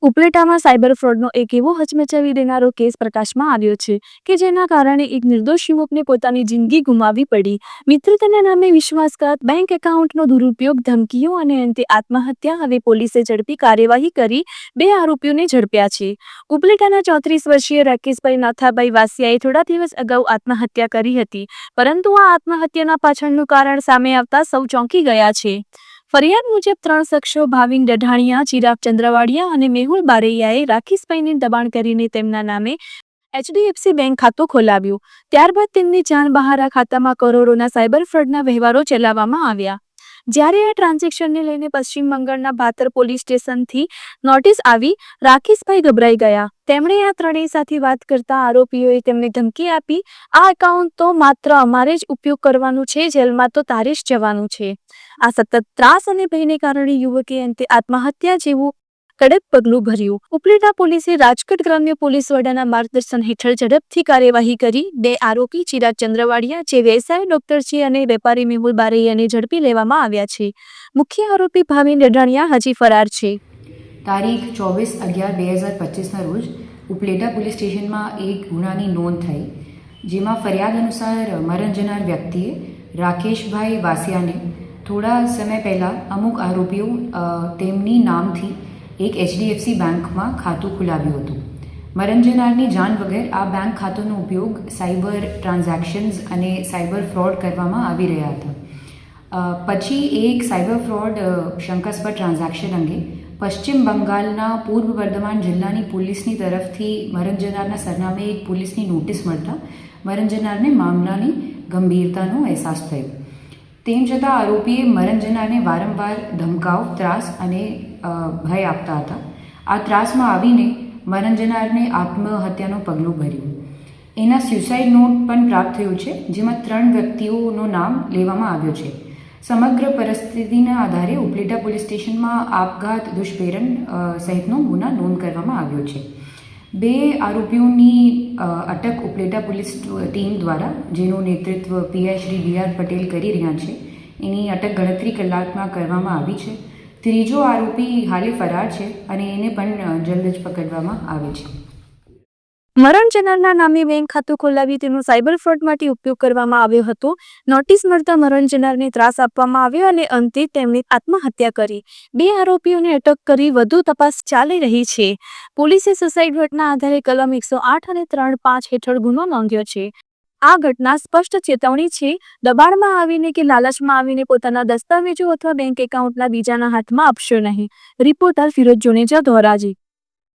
ઉપલેટામાં cyber ફ્રોડનો એક એવો હચમચાવી દેનારો કેસ પ્રકાશમાં આવ્યો છે કે જેના કારણે એક નિર્દોષ યુવકને પોતાની જિંદગી ગુમાવવી પડી. મિત્રતાના નામે વિશ્વાસઘાત, બેંક એકાઉન્ટનો દુરુપયોગ, ધમકીઓ અને અંતે આત્મહત્યા. હવે પોલીસે ઝડપી કાર્યવાહી કરી 2 આરોપીઓને ઝડપ્યા છે. ઉપલેટાના 34 વર્ષીય રાકેશભાઈ નાથાભાઈ વાસિયાએ થોડા દિવસ અગાઉ આત્મહત્યા કરી હતી, પરંતુ આ આત્મહત્યાના પાછળનું કારણ સામે આવતા સૌ ચોંકી ગયા છે. ફરિયાદ મુજબ 3 શખ્સો ભાવિન ડઢાણિયા, ચિરાગ ચંદ્રવાડિયા અને મેહુલ બારૈયાએ રાકેશભાઈને દબાણ કરીને તેમના નામે HDFC બેંક ખાતું ખોલાવ્યું. ત્યારબાદ તેમની જાણ બહાર આ ખાતામાં કરોડોના સાયબર ફ્રોડના વ્યવહારો ચલાવવામાં આવ્યા. જ્યારે આ ટ્રાન્ઝેક્શનને લઈને પશ્ચિમ બંગાળના ભાતર પોલીસ સ્ટેશનથી નોટિસ આવી, રાકેશભાઈ ગભરાઈ ગયા. તેમણે આ ત્રણેય સાથે વાત કરતા આરોપીઓએ તેમને ધમકી આપી, આ એકાઉન્ટ તો માત્ર અમારે જ ઉપયોગ કરવાનું છે, જેલમાં તો તારે જ જવાનું છે. આ સતત ત્રાસ અને ભયને કારણે યુવકે અંતે આત્મહત્યા જેવું કડક પગલું ભર્યું. ઉપલેટા પોલીસે રાજકોટ ગ્રામ્ય પોલીસ વડાના માર્ગદર્શન હેઠળ ઝડપથી કાર્યવાહી કરી 2 આરોપી ચિરાગ ચંદ્રવાડિયા, જે વ્યવસાય ડોક્ટર છે, અને વેપારી મેહુલ બારૈયાને ઝડપી લેવામાં આવ્યા છે. મુખ્ય આરોપી ભાવિન ડઢાણિયા હજી ફરાર છે. તારીખ 24/11/2025ના રોજ ઉપલેટા પોલીસ સ્ટેશનમાં એક ગુનાની નોંધ થઈ, જેમાં ફરિયાદ અનુસાર મરણ જનાર વ્યક્તિએ રાકેશભાઈ વાસિયાને થોડા સમય પહેલાં અમુક આરોપીઓ તેમની નામથી એક HDFC બેંકમાં ખાતું ખોલાવ્યું હતું. મરણ જનારની જાણ વગર આ બેંક ખાતાનો ઉપયોગ સાયબર ટ્રાન્ઝેક્શન્સ અને સાયબર ફ્રોડ કરવામાં આવી રહ્યા હતા. પછી એક સાયબર ફ્રોડ શંકાસ્પદ ટ્રાન્ઝેક્શન અંગે પશ્ચિમ બંગાળના પૂર્વ વર્ધમાન જિલ્લાની પોલીસની તરફથી મરણ જનારના સરનામે એક પોલીસની નોટિસ મળતા મરણ જનારને મામલાની ગંભીરતાનો અહેસાસ થયો. તેમ છતાં આરોપીએ મરણ જનારને વારંવાર ધમકાવ, ત્રાસ અને ભય આપતા હતા. આ ત્રાસમાં આવીને મરણ જનારને આત્મહત્યાનું પગલું ભર્યું. એના સ્યુસાઇડ નોટ પણ પ્રાપ્ત થયો છે, જેમાં 3 વ્યક્તિઓનું નામ લેવામાં આવ્યું છે. સમગ્ર પરિસ્થિતિના આધારે ઉપલેટા પોલીસ સ્ટેશનમાં આપઘાત, દુષ્પ્રેરણ સહિતનો ગુનો નોંધ કરવામાં આવ્યો છે. 2 આરોપીઓની અટક ઉપલેટા પોલીસ ટીમ દ્વારા, જેનું નેતૃત્વ PI શ્રી DR પટેલ કરી રહ્યા છે, એની અટક ગણતરી કલાકમાં કરવામાં આવી છે. ત્રીજો આરોપી હાલે ફરાર છે અને એને પણ જલ્દ જ પકડવામાં આવે છે. મરણ જનારના નામે બેંક ખાતું ખોલાવી તેનો સાયબર ફ્રોડ માટે ઉપયોગ કરવામાં આવ્યો હતો. નોટિસ મળતા મરણ જનારને ત્રાસ આપવામાં આવ્યો અને અંતે તેમણે આત્મહત્યા કરી. 2 આરોપીઓને અટક કરી વધુ તપાસ ચાલી રહી છે. પોલીસે સુસાઇડ નોટના આધારે કલમ 108 અને 3(5) હેઠળ ગુનો નોંધ્યો છે. આ ઘટના સ્પષ્ટ ચેતવણી છે. દબાણમાં આવીને કે લાલચમાં આવીને પોતાના દસ્તાવેજો અથવા બેંક એકાઉન્ટના બીજાના હાથમાં આપશો નહીં. રિપોર્ટર ફિરોઝ જોનેજા, ધોરાજી.